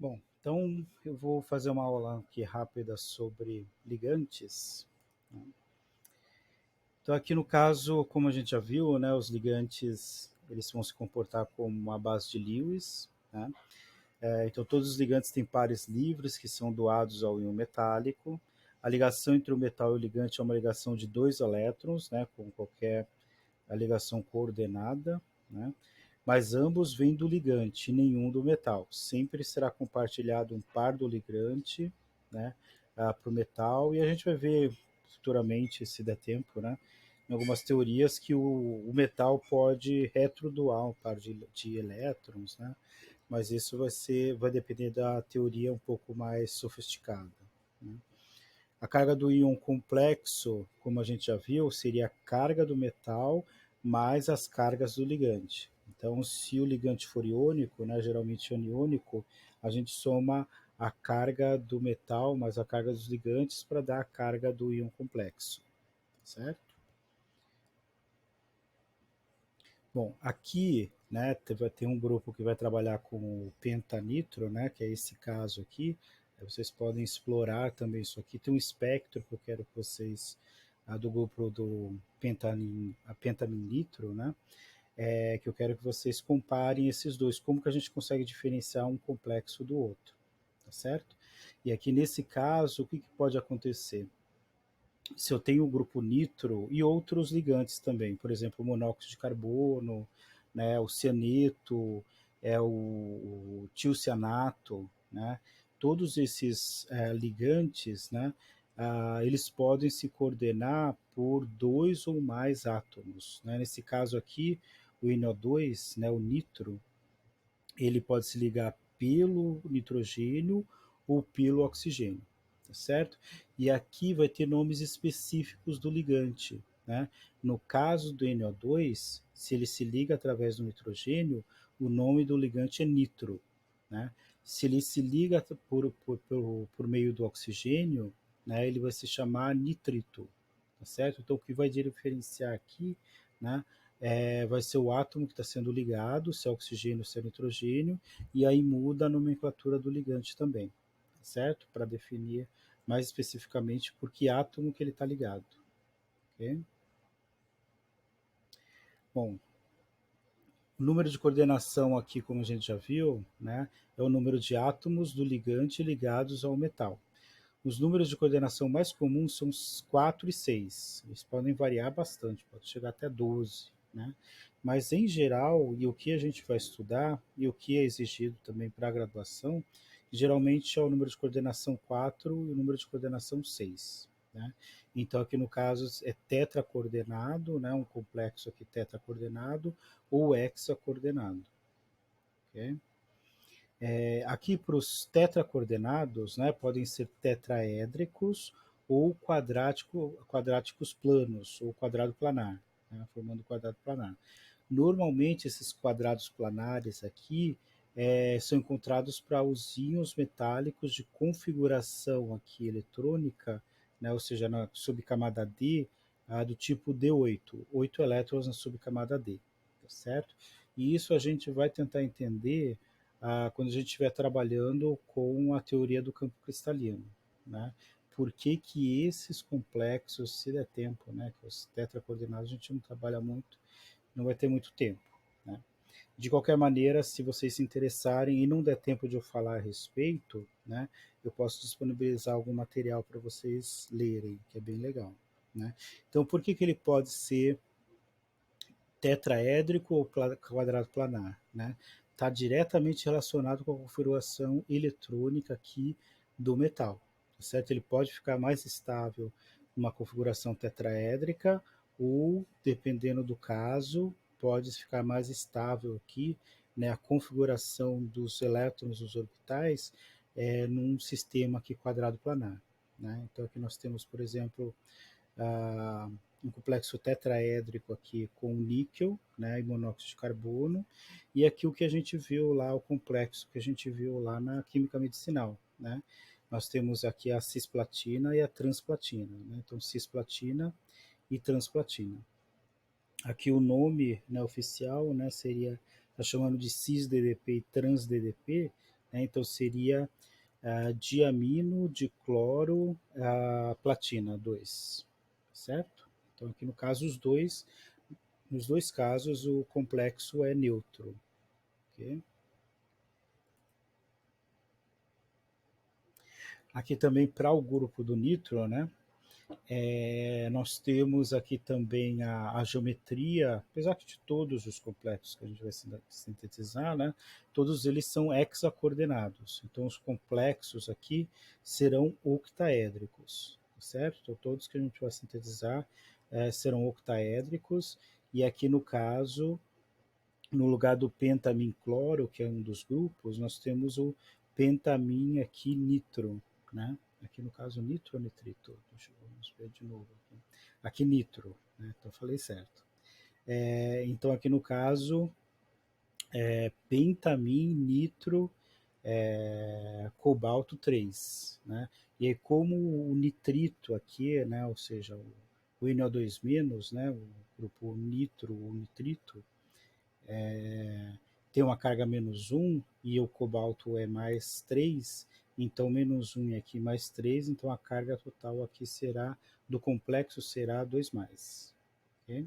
Bom, então eu vou fazer uma aula aqui rápida sobre ligantes. Então aqui no caso, como a gente já viu, né, os ligantes eles vão se comportar como uma base de Lewis, né? Então todos os ligantes têm pares livres que são doados ao íon metálico. A ligação entre o metal e o ligante é uma ligação de dois elétrons, né, como qualquer ligação coordenada, né? Mas ambos vêm do ligante, nenhum do metal. Sempre será compartilhado um par do ligante, né, para o metal, e a gente vai ver futuramente, se der tempo, né, em algumas teorias que o metal pode retrodoar um par de elétrons, né, mas isso vai depender da teoria um pouco mais sofisticada, né. A carga do íon complexo, como a gente já viu, seria a carga do metal mais as cargas do ligante. Então, se o ligante for iônico, né, geralmente aniônico, a gente soma a carga do metal mais a carga dos ligantes para dar a carga do íon complexo, certo? Bom, aqui, né, vai ter um grupo que vai trabalhar com o pentanitro, né, que é esse caso aqui. Vocês podem explorar também isso aqui. Tem um espectro que eu quero que vocês, do grupo do pentaminitro, né, que eu quero que vocês comparem esses dois. Como que a gente consegue diferenciar um complexo do outro, tá certo? E aqui nesse caso, o que, que pode acontecer? Se eu tenho o grupo nitro e outros ligantes também, por exemplo, o monóxido de carbono, né, o cianeto, o tiocianato, né, todos esses ligantes, né, eles podem se coordenar por dois ou mais átomos, né. Nesse caso aqui, o NO2, né, o nitro, ele pode se ligar pelo nitrogênio ou pelo oxigênio, tá certo? E aqui vai ter nomes específicos do ligante, né? No caso do NO2, se ele se liga através do nitrogênio, o nome do ligante é nitro, né? Se ele se liga por meio do oxigênio, né, ele vai se chamar nitrito, tá certo? Então o que vai diferenciar aqui, né, vai ser o átomo que está sendo ligado, se é oxigênio ou se é nitrogênio, e aí muda a nomenclatura do ligante também, certo? Para definir mais especificamente por que átomo que ele está ligado. Okay? Bom, o número de coordenação aqui, como a gente já viu, né, é o número de átomos do ligante ligados ao metal. Os números de coordenação mais comuns são os 4 e 6. Eles podem variar bastante, pode chegar até 12. Né? Mas, em geral, e o que a gente vai estudar, e o que é exigido também para a graduação, geralmente é o número de coordenação 4 e o número de coordenação 6. Né? Então, aqui no caso, é tetracoordenado, né? Um complexo aqui tetracoordenado, ou hexacoordenado. Okay? Aqui para os tetracoordenados, né, podem ser tetraédricos ou quadráticos planos, ou quadrado planar, né, formando quadrado planar. Normalmente, esses quadrados planares aqui são encontrados para os íons metálicos de configuração aqui eletrônica, né, ou seja, na subcamada D, do tipo D8, 8 elétrons na subcamada D, tá certo? E isso a gente vai tentar entender quando a gente estiver trabalhando com a teoria do campo cristalino, né? Por que que esses complexos, se der tempo, né, que os tetracoordenados a gente não trabalha muito, não vai ter muito tempo, né? De qualquer maneira, se vocês se interessarem e não der tempo de eu falar a respeito, né, eu posso disponibilizar algum material para vocês lerem, que é bem legal, né? Então, por que que ele pode ser tetraédrico ou quadrado planar, né? Está diretamente relacionado com a configuração eletrônica aqui do metal, tá certo? Ele pode ficar mais estável numa configuração tetraédrica ou, dependendo do caso, pode ficar mais estável aqui, né, a configuração dos elétrons dos orbitais num sistema aqui quadrado planar, né? Então aqui nós temos, por exemplo, ah, um complexo tetraédrico aqui com níquel, né, e monóxido de carbono, e aqui o que a gente viu lá, o complexo que a gente viu lá na química medicinal, né? Nós temos aqui a cisplatina e a transplatina, né? Então cisplatina e transplatina. Aqui o nome, né, oficial, né, seria, tá chamando de cis-DDP e trans-DDP, né? Então seria diamino de cloro platina 2, certo? Então aqui no caso nos dois casos o complexo é neutro, ok? Aqui também para o grupo do nitro, né? Nós temos aqui também a geometria, apesar de todos os complexos que a gente vai sintetizar, né, todos eles são hexacoordenados. Então, os complexos aqui serão octaédricos, certo? Então, todos que a gente vai sintetizar serão octaédricos, e aqui no caso, no lugar do pentamin cloro, que é um dos grupos, nós temos o pentamin aqui nitro, né? Aqui no caso nitro ou nitrito? Vamos ver de novo. Aqui nitro, né? Então falei certo. Então aqui no caso pentamin nitro cobalto 3, né? E aí como o nitrito aqui, né? Ou seja, o NO2-, né? O grupo nitro, o nitrito, tem uma carga menos um e o cobalto é mais 3, então menos um aqui mais 3, então a carga total aqui será, do complexo será 2 mais. Okay?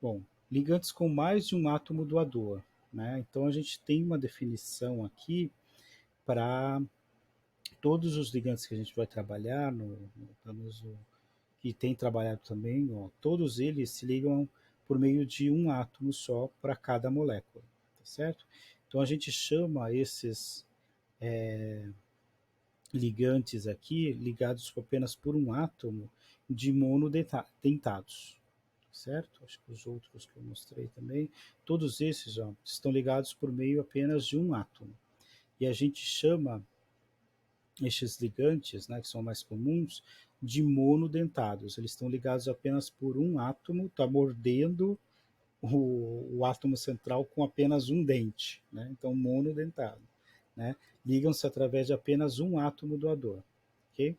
Bom, ligantes com mais de um átomo doador, né? Então a gente tem uma definição aqui para todos os ligantes que a gente vai trabalhar, que tem trabalhado também, ó, todos eles se ligam por meio de um átomo só para cada molécula, tá certo? Então a gente chama esses ligantes aqui, ligados apenas por um átomo, de monodentados, certo? Acho que os outros que eu mostrei também, todos esses ó, estão ligados por meio apenas de um átomo. E a gente chama estes ligantes, né, que são mais comuns, de monodentados. Eles estão ligados apenas por um átomo, está mordendo o átomo central com apenas um dente, né? Então monodentado, né? Ligam-se através de apenas um átomo doador, ok?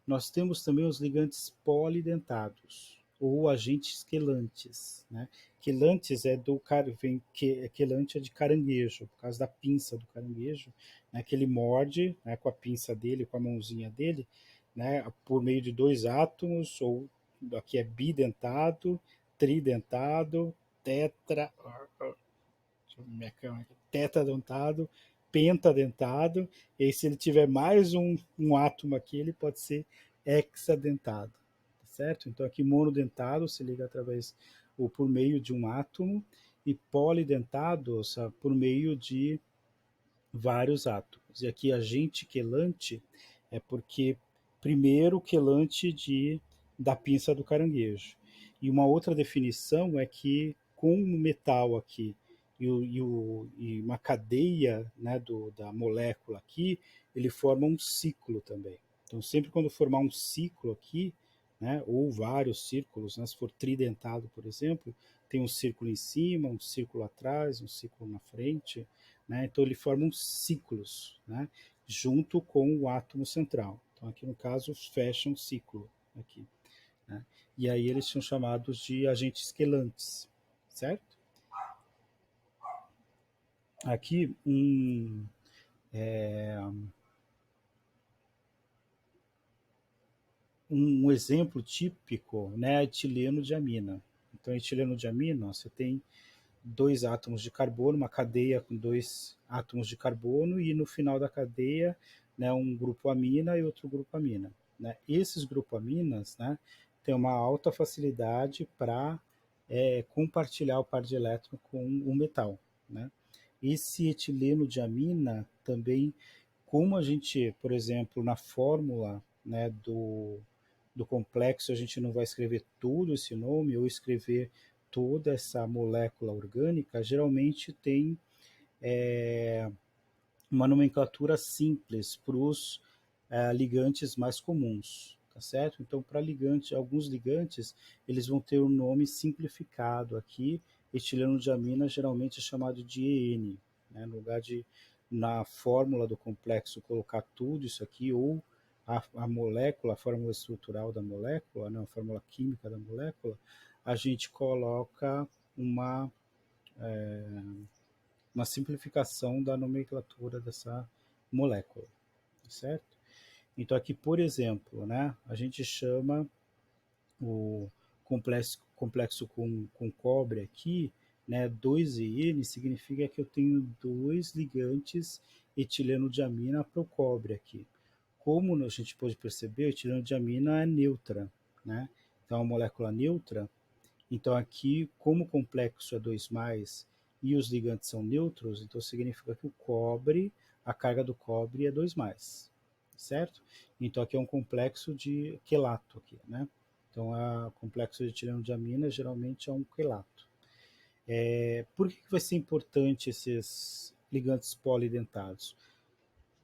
Nós temos também os ligantes polidentados ou agentes quelantes, né? Quelantes é do vem que quelante é de caranguejo, por causa da pinça do caranguejo, né? Que ele morde, né? Com a pinça dele, com a mãozinha dele, né? Por meio de dois átomos, ou aqui é bidentado, tridentado, tetra, deixa eu ver minha câmera aqui, tetradentado, pentadentado, e aí, se ele tiver mais um átomo aqui, ele pode ser hexadentado, tá certo? Então aqui monodentado se liga através ou por meio de um átomo, e polidentado por meio de vários átomos. E aqui agente quelante é porque primeiro quelante da pinça do caranguejo. E uma outra definição é que com o metal aqui e uma cadeia, né, da molécula aqui, ele forma um ciclo também. Então sempre quando formar um ciclo aqui, né, ou vários círculos, né, se for tridentado, por exemplo, tem um círculo em cima, um círculo atrás, um círculo na frente, né? Então ele forma ciclos, né? Junto com o átomo central. Então aqui no caso fecha um ciclo aqui, né? E aí eles são chamados de agentes quelantes, certo? Aqui um exemplo típico, né, é etileno de amina. Então etileno de amina, você tem dois átomos de carbono, uma cadeia com dois átomos de carbono, e no final da cadeia, né, um grupo amina e outro grupo amina, né? Esses grupaminas, né, têm uma alta facilidade para compartilhar o par de elétron com o metal, né? Esse etileno de amina também, como a gente, por exemplo, na fórmula, né, do complexo, a gente não vai escrever todo esse nome ou escrever toda essa molécula orgânica, geralmente tem uma nomenclatura simples para os ligantes mais comuns, tá certo? Então, para alguns ligantes, eles vão ter um nome simplificado aqui. Etileno de amina geralmente é chamado de EN, né? No lugar de, na fórmula do complexo, colocar tudo isso aqui, ou a molécula, a fórmula estrutural da molécula, né? A fórmula química da molécula, a gente coloca uma uma simplificação da nomenclatura dessa molécula, certo? Então aqui, por exemplo, né, a gente chama o complexo com cobre aqui, né, 2En significa que eu tenho dois ligantes etileno-diamina para o cobre aqui. Como a gente pode perceber, o etileno-diamina é neutra, né? Então, é uma molécula neutra. Então, aqui, como o complexo é 2+, e os ligantes são neutros, então significa que o cobre, a carga do cobre é 2+, certo? Então, aqui é um complexo de quelato, aqui, né? Então, o complexo de etileno-diamina geralmente é um quelato. Por que vai ser importante esses ligantes polidentados?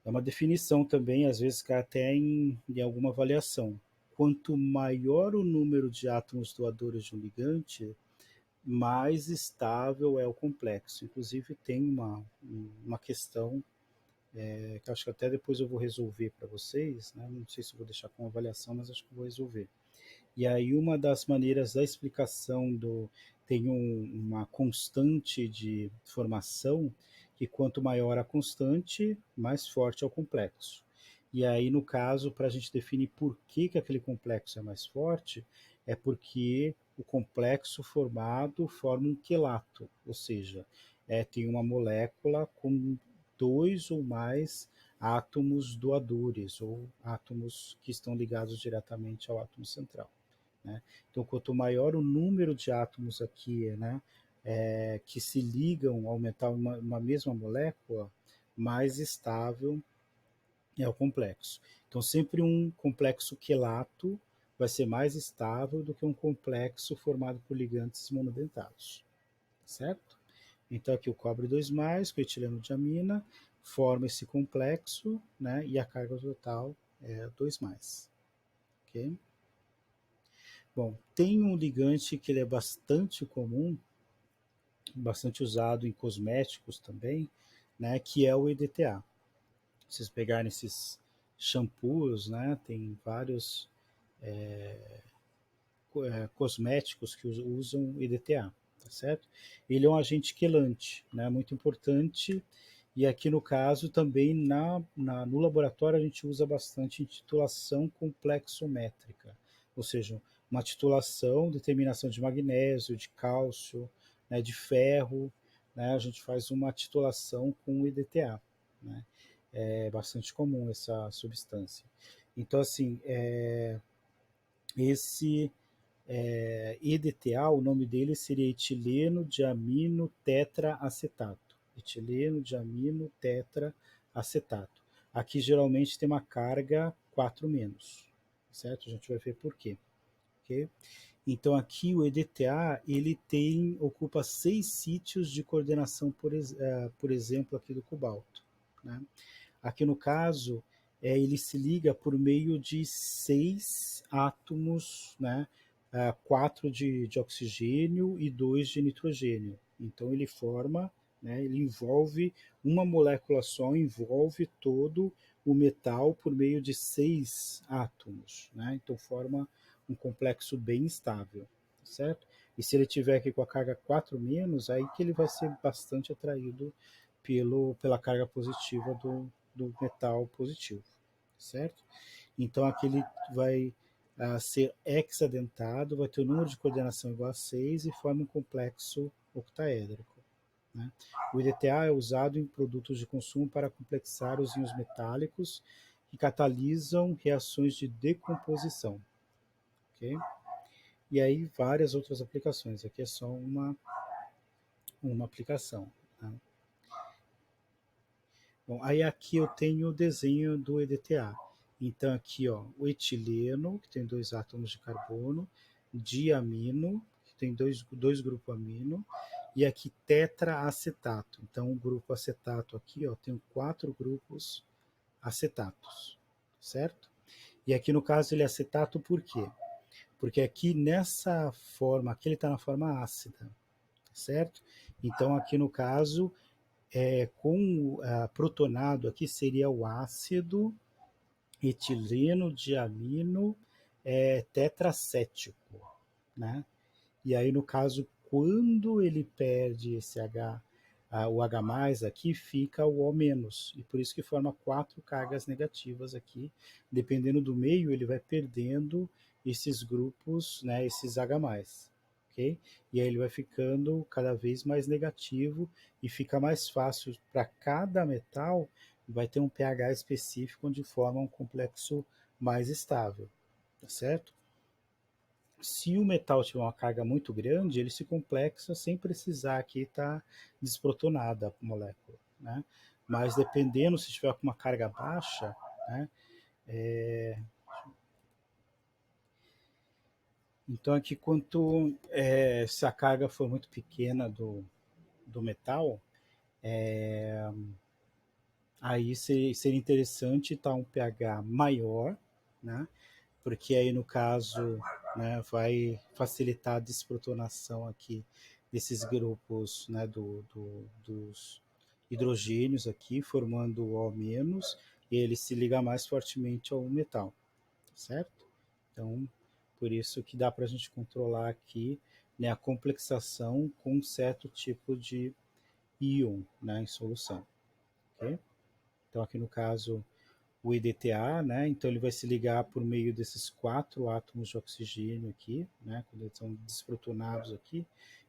É uma definição também, às vezes cai até em alguma avaliação. Quanto maior o número de átomos doadores de um ligante, mais estável é o complexo. Inclusive tem uma questão que acho que até depois eu vou resolver para vocês, né? Não sei se vou deixar com avaliação, mas acho que vou resolver. E aí uma das maneiras da explicação tem uma constante de formação, que quanto maior a constante, mais forte é o complexo. E aí, no caso, para a gente definir por que aquele complexo é mais forte, é porque o complexo formado forma um quelato, ou seja, tem uma molécula com dois ou mais átomos doadores, ou átomos que estão ligados diretamente ao átomo central, né? Então, quanto maior o número de átomos aqui, né, que se ligam ao metal em uma mesma molécula, mais estável é o complexo. Então, sempre um complexo quelato vai ser mais estável do que um complexo formado por ligantes monodentados, certo? Então, aqui o cobre 2+, com etileno-diamina, forma esse complexo, né, e a carga total é 2+. Ok? Bom, tem um ligante que ele é bastante comum, bastante usado em cosméticos também, né, que é o EDTA. Se vocês pegarem esses shampoos, né, tem vários cosméticos que usam EDTA, tá certo? Ele é um agente quelante, né, muito importante, e aqui no caso também no laboratório a gente usa bastante titulação complexométrica, ou seja, uma titulação, determinação de magnésio, de cálcio, né, de ferro, né, a gente faz uma titulação com EDTA, né? É bastante comum essa substância. Então, assim, esse EDTA, o nome dele seria etileno diamino tetraacetato. Etileno diamino tetraacetato. Aqui geralmente tem uma carga 4-, certo? A gente vai ver por quê. Okay? Então aqui o EDTA ele ocupa 6 sítios de coordenação, por exemplo, aqui do cobalto, né? Aqui no caso, ele se liga por meio de 6 átomos, né? 4 de oxigênio e 2 de nitrogênio. Então ele forma, né? Ele envolve uma molécula só, envolve todo o metal por meio de 6 átomos, né? Então forma um complexo bem estável, certo? E se ele tiver aqui com a carga 4-, aí que ele vai ser bastante atraído pela carga positiva do metal positivo, certo? Então aqui ele vai ser hexadentado, vai ter o número de coordenação igual a 6 e forma um complexo octaédrico, né? O EDTA é usado em produtos de consumo para complexar os íons metálicos que catalisam reações de decomposição, ok? E aí várias outras aplicações, aqui é só uma aplicação, né? Bom, aí aqui eu tenho o desenho do EDTA. Então aqui, ó, o etileno, que tem 2 átomos de carbono, diamino, que tem dois grupos amino, e aqui tetraacetato. Então o grupo acetato aqui, ó, tem 4 grupos acetatos, certo? E aqui no caso ele é acetato por quê? Porque aqui nessa forma, aqui ele está na forma ácida, certo? Então aqui no caso com protonado aqui seria o ácido etileno diamino tetracético, né? E aí no caso quando ele perde esse H o H+, aqui fica o O-, e por isso que forma 4 cargas negativas aqui. Dependendo do meio, ele vai perdendo esses grupos, né, esses H+, ok? E aí ele vai ficando cada vez mais negativo e fica mais fácil para cada metal, vai ter um pH específico onde forma um complexo mais estável, tá certo? Se o metal tiver uma carga muito grande, ele se complexa sem precisar aqui estar desprotonada a molécula, né? Mas dependendo, se tiver com uma carga baixa, né? Então aqui se a carga for muito pequena do metal, aí seria interessante estar um pH maior, né? Porque aí no caso, né, vai facilitar a desprotonação aqui desses grupos, né, dos hidrogênios aqui, formando o O-, e ele se liga mais fortemente ao metal, certo? Então, por isso que dá para a gente controlar aqui, né, a complexação com um certo tipo de íon, né, em solução, ok? Então aqui no caso o EDTA, né? Então ele vai se ligar por meio desses 4 átomos de oxigênio aqui, né? Quando eles são desprotonados aqui,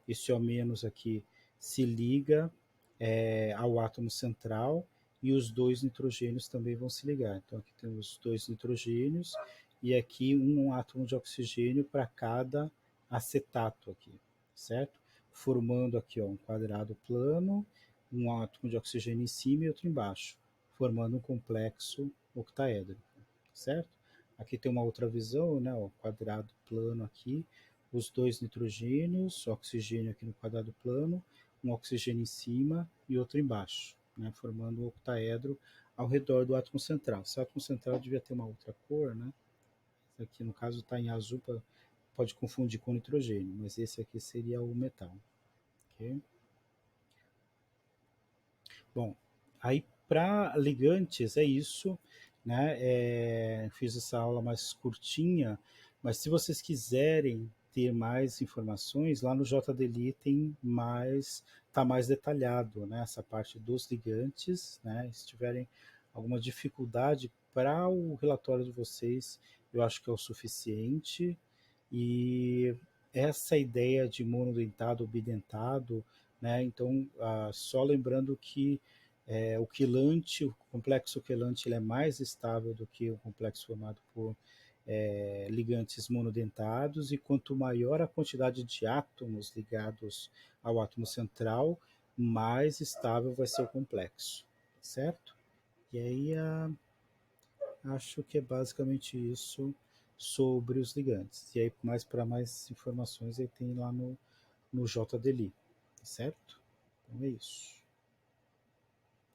esse O- aqui se liga ao átomo central e os 2 nitrogênios também vão se ligar. Então aqui temos 2 nitrogênios e aqui um átomo de oxigênio para cada acetato aqui, certo? Formando aqui ó, um quadrado plano, um átomo de oxigênio em cima e outro embaixo, formando um complexo octaédrico, certo? Aqui tem uma outra visão, né? O quadrado plano aqui, os 2 nitrogênios, oxigênio aqui no quadrado plano, um oxigênio em cima e outro embaixo, né? Formando um octaedro ao redor do átomo central. Esse átomo central devia ter uma outra cor, né? Esse aqui no caso está em azul, pode confundir com nitrogênio, mas esse aqui seria o metal, ok? Bom, aí para ligantes é isso, né? Fiz essa aula mais curtinha, mas se vocês quiserem ter mais informações, lá no JDLI tem mais, tá mais detalhado, né? Essa parte dos ligantes, né? Se tiverem alguma dificuldade para o relatório de vocês, eu acho que é o suficiente. E essa ideia de monodentado, bidentado, né? Então, só lembrando que o quelante, o complexo quelante, ele é mais estável do que o complexo formado por ligantes monodentados, e quanto maior a quantidade de átomos ligados ao átomo central, mais estável vai ser o complexo, certo? E aí acho que é basicamente isso sobre os ligantes. E aí, para mais informações, aí tem lá no JDLI, certo? Então é isso.